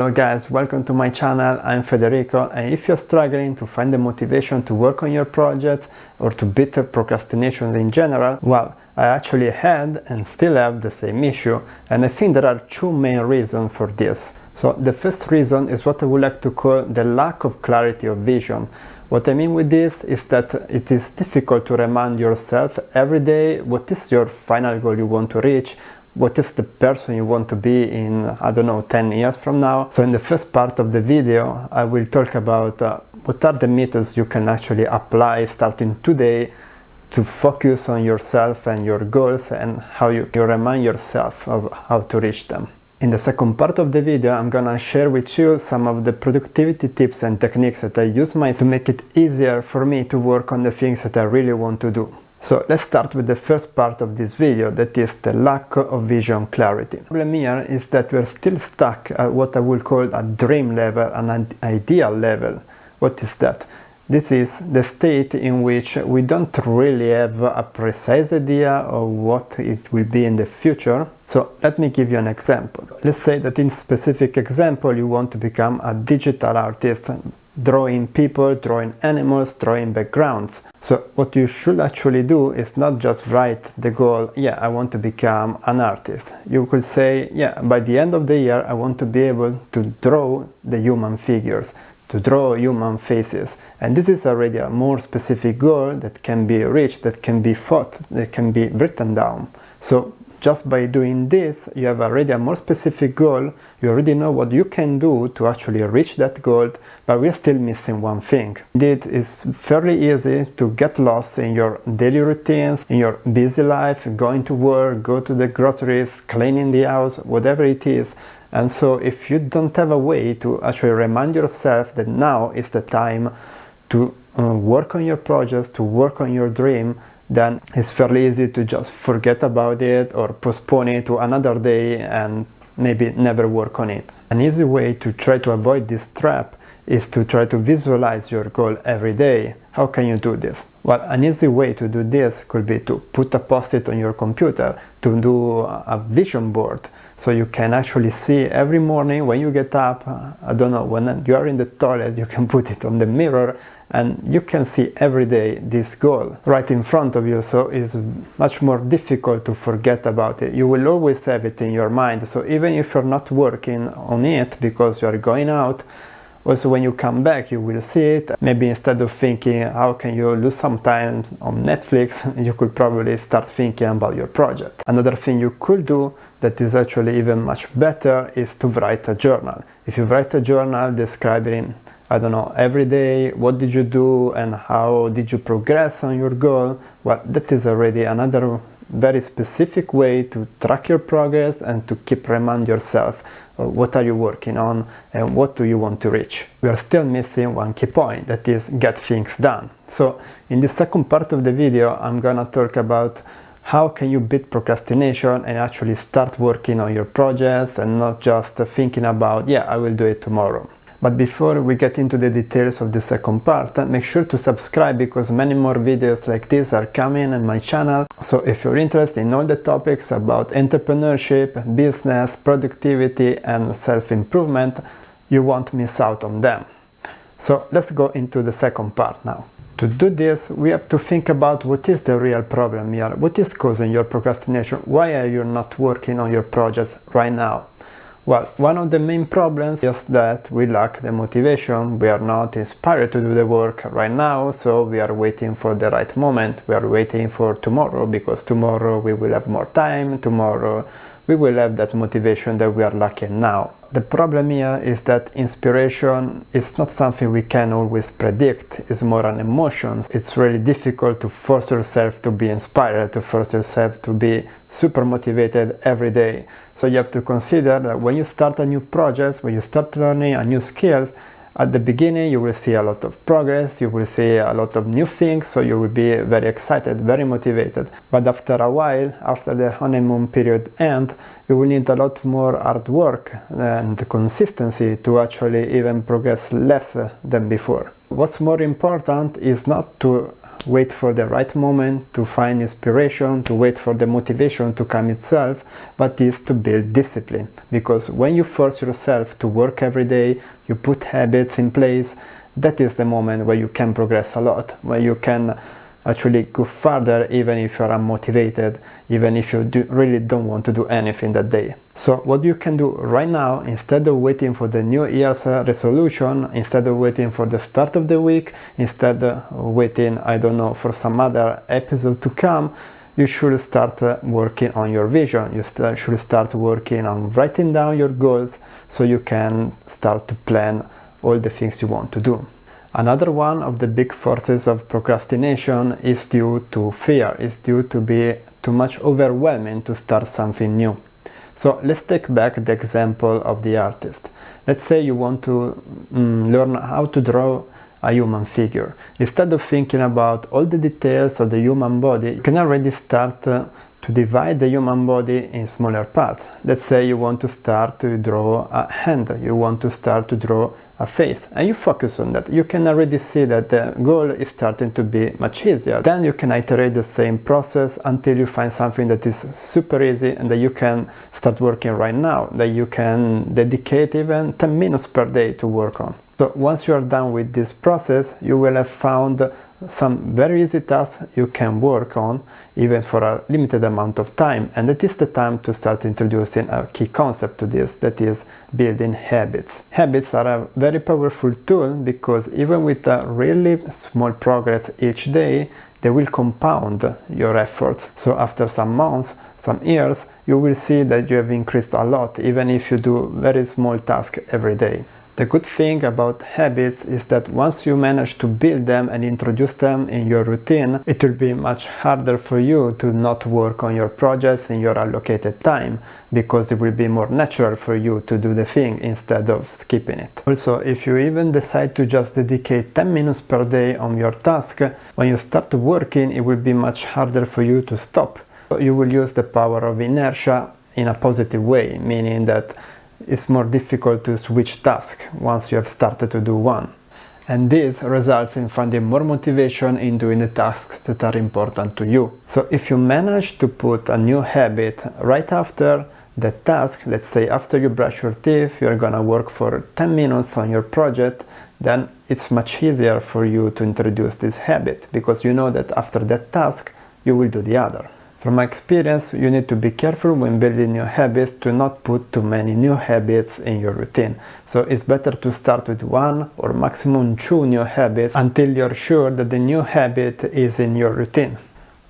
Hello guys, welcome to my channel. I'm Federico, and if you're struggling to find the motivation to work on your project or to beat procrastination in general, well, I actually had and still have the same issue, and I think there are two main reasons for this. So the first reason is what I would like to call the lack of clarity of vision. What I mean with this is that it is difficult to remind yourself every day what is your final goal you want to reach, what is the person you want to be in, I don't know, 10 years from now. So in the first part of the video, I will talk about what are the methods you can actually apply starting today to focus on yourself and your goals and how you can remind yourself of how to reach them. In the second part of the video, I'm gonna share with you some of the productivity tips and techniques that I use to make it easier for me to work on the things that I really want to do. So let's start with the first part of this video, that is the lack of vision clarity. The problem here is that we're still stuck at what I will call a dream level, an ideal level. What is that? This is the state in which we don't really have a precise idea of what it will be in the future. So let me give you an example. Let's say that in specific example you want to become a digital artist, drawing people, drawing animals, drawing backgrounds. So what you should actually do is not just write the goal, yeah, I want to become an artist. You could say, yeah, by the end of the year I want to be able to draw the human figures, to draw human faces. And this is already a more specific goal that can be reached, that can be thought, that can be written down. So just by doing this, you have already a more specific goal, you already know what you can do to actually reach that goal, but we're still missing one thing. Indeed, it's fairly easy to get lost in your daily routines, in your busy life, going to work, go to the groceries, cleaning the house, whatever it is. And so if you don't have a way to actually remind yourself that now is the time to work on your project, to work on your dream, then it's fairly easy to just forget about it or postpone it to another day and maybe never work on it. An easy way to try to avoid this trap is to try to visualize your goal every day. How can you do this? Well, an easy way to do this could be to put a post-it on your computer, to do a vision board. So you can actually see every morning when you get up, I don't know, when you are in the toilet, you can put it on the mirror and you can see every day this goal right in front of you, so it's much more difficult to forget about it. You will always have it in your mind, so even if you're not working on it because you are going out, also when you come back you will see it. Maybe instead of thinking how can you lose some time on Netflix, you could probably start thinking about your project. Another thing you could do that is actually even much better is to write a journal. If you write a journal describing, I don't know, every day what did you do and how did you progress on your goal, well, that is already another very specific way to track your progress and to keep reminding yourself what are you working on and what do you want to reach. We are still missing one key point, that is get things done. So in the second part of the video I'm gonna talk about how can you beat procrastination and actually start working on your projects and not just thinking about, yeah, I will do it tomorrow. But before we get into the details of the second part, make sure to subscribe because many more videos like this are coming on my channel. So if you're interested in all the topics about entrepreneurship, business, productivity and self-improvement, you won't miss out on them. So let's go into the second part now. To do this, we have to think about what is the real problem here. What is causing your procrastination? Why are you not working on your projects right now? Well, one of the main problems is that we lack the motivation. We are not inspired to do the work right now, so we are waiting for the right moment. We are waiting for tomorrow because tomorrow we will have more time. Tomorrow we will have that motivation that we are lacking now. The problem here is that inspiration is not something we can always predict. It's more an emotion. It's really difficult to force yourself to be inspired, to force yourself to be super motivated every day. So you have to consider that when you start a new project, when you start learning a new skills, at the beginning you will see a lot of progress, you will see a lot of new things, so you will be very excited, very motivated. But after a while, after the honeymoon period ends, you will need a lot more hard work and consistency to actually even progress less than before. What's more important is not to wait for the right moment to find inspiration, to wait for the motivation to come itself, but is to build discipline. Because when you force yourself to work every day, you put habits in place, that is the moment where you can progress a lot, where you can actually go further even if you're unmotivated, even if you really don't want to do anything that day. So what you can do right now, instead of waiting for the New Year's resolution, instead of waiting for the start of the week, instead of waiting, I don't know, for some other episode to come, you should start working on your vision. You should start working on writing down your goals so you can start to plan all the things you want to do. Another one of the big forces of procrastination is due to fear. It's due to be too much overwhelming to start something new. So let's take back the example of the artist. Let's say you want to learn how to draw a human figure. Instead of thinking about all the details of the human body, you can already start to divide the human body in smaller parts. Let's say you want to start to draw a hand, you want to start to draw a face, and you focus on that. You can already see that the goal is starting to be much easier. Then you can iterate the same process until you find something that is super easy and that you can start working right now, that you can dedicate even 10 minutes per day to work on. So once you are done with this process, you will have found some very easy tasks you can work on even for a limited amount of time, and it is the time to start introducing a key concept to this, that is building habits. Habits are a very powerful tool because even with a really small progress each day, they will compound your efforts. So after some months, some years, you will see that you have increased a lot even if you do very small tasks every day. The good thing about habits is that once you manage to build them and introduce them in your routine, it will be much harder for you to not work on your projects in your allocated time, because it will be more natural for you to do the thing instead of skipping it. Also, if you even decide to just dedicate 10 minutes per day on your task, when you start working, it will be much harder for you to stop. You will use the power of inertia in a positive way, meaning that it's more difficult to switch tasks once you have started to do one. And this results in finding more motivation in doing the tasks that are important to you. So if you manage to put a new habit right after the task, let's say after you brush your teeth, you're gonna work for 10 minutes on your project, then it's much easier for you to introduce this habit, because you know that after that task, you will do the other. From my experience, you need to be careful when building new habits to not put too many new habits in your routine. So it's better to start with 1 or maximum 2 new habits until you're sure that the new habit is in your routine.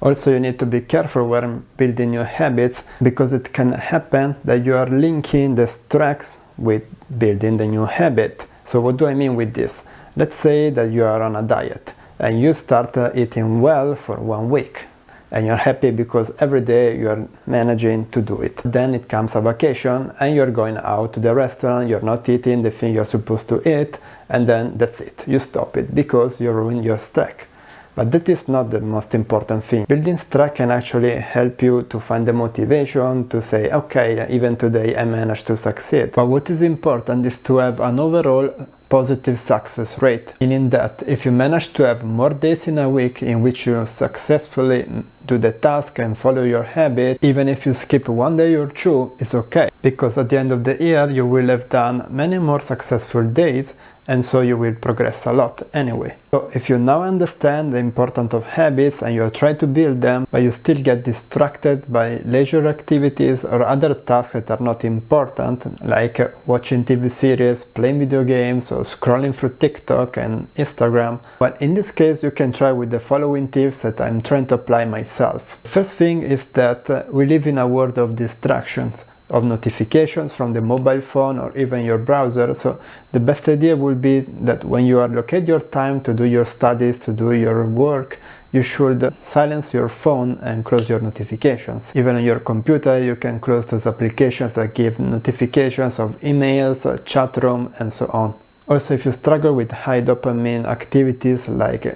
Also, you need to be careful when building new habits, because it can happen that you are linking the tracks with building the new habit. So what do I mean with this? Let's say that you are on a diet and you start eating well for 1 week. And you're happy because every day you're managing to do it. Then it comes a vacation and you're going out to the restaurant, you're not eating the thing you're supposed to eat, and then that's it. You stop it because you ruin your track. But that is not the most important thing. Building track can actually help you to find the motivation to say, okay, even today I managed to succeed. But what is important is to have an overall positive success rate, meaning that if you manage to have more days in a week in which you successfully do the task and follow your habit, even if you skip 1 day or 2, it's okay, because at the end of the year you will have done many more successful days, and so you will progress a lot anyway. So if you now understand the importance of habits and you try to build them, but you still get distracted by leisure activities or other tasks that are not important, like watching TV series, playing video games, or scrolling through TikTok and Instagram, well, in this case you can try with the following tips that I'm trying to apply myself. First thing is that we live in a world of distractions, of notifications from the mobile phone or even your browser. So the best idea would be that when you allocate your time to do your studies, to do your work, you should silence your phone and close your notifications. Even on your computer, you can close those applications that give notifications of emails, chat room, and so on. Also, if you struggle with high dopamine activities like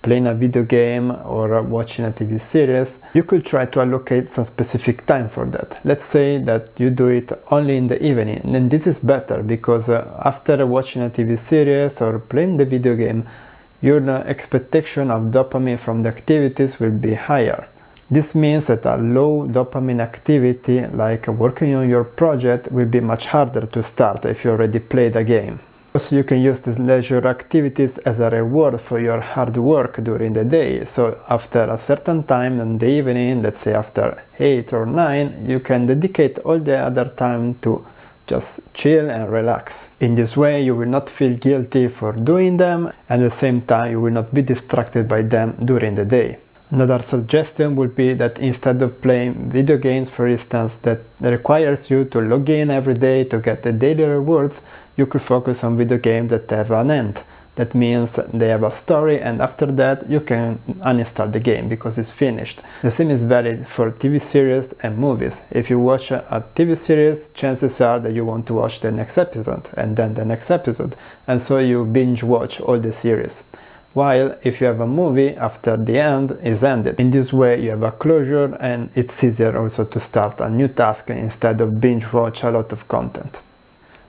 playing a video game or watching a TV series, you could try to allocate some specific time for that. Let's say that you do it only in the evening, and then this is better because after watching a TV series or playing the video game, your expectation of dopamine from the activities will be higher. This means that a low dopamine activity, like working on your project, will be much harder to start if you already played a game. Also, you can use these leisure activities as a reward for your hard work during the day. So after a certain time in the evening, let's say after 8 or 9, you can dedicate all the other time to just chill and relax. In this way, you will not feel guilty for doing them, and at the same time, you will not be distracted by them during the day. Another suggestion would be that instead of playing video games, for instance, that requires you to log in every day to get the daily rewards, you could focus on video games that have an end. That means they have a story, and after that you can uninstall the game because it's finished. The same is valid for TV series and movies. If you watch a TV series, chances are that you want to watch the next episode and then the next episode, and so you binge watch all the series. While if you have a movie, after the end is ended. In this way you have a closure, and it's easier also to start a new task instead of binge watch a lot of content.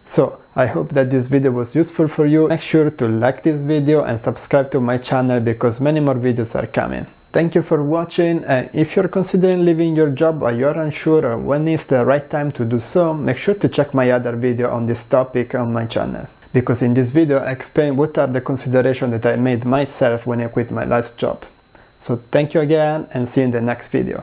So I hope that this video was useful for you. Make sure to like this video and subscribe to my channel because many more videos are coming. Thank you for watching, and if you're considering leaving your job or you're unsure of when is the right time to do so, make sure to check my other video on this topic on my channel. Because in this video I explain what are the considerations that I made myself when I quit my last job. So thank you again, and see you in the next video.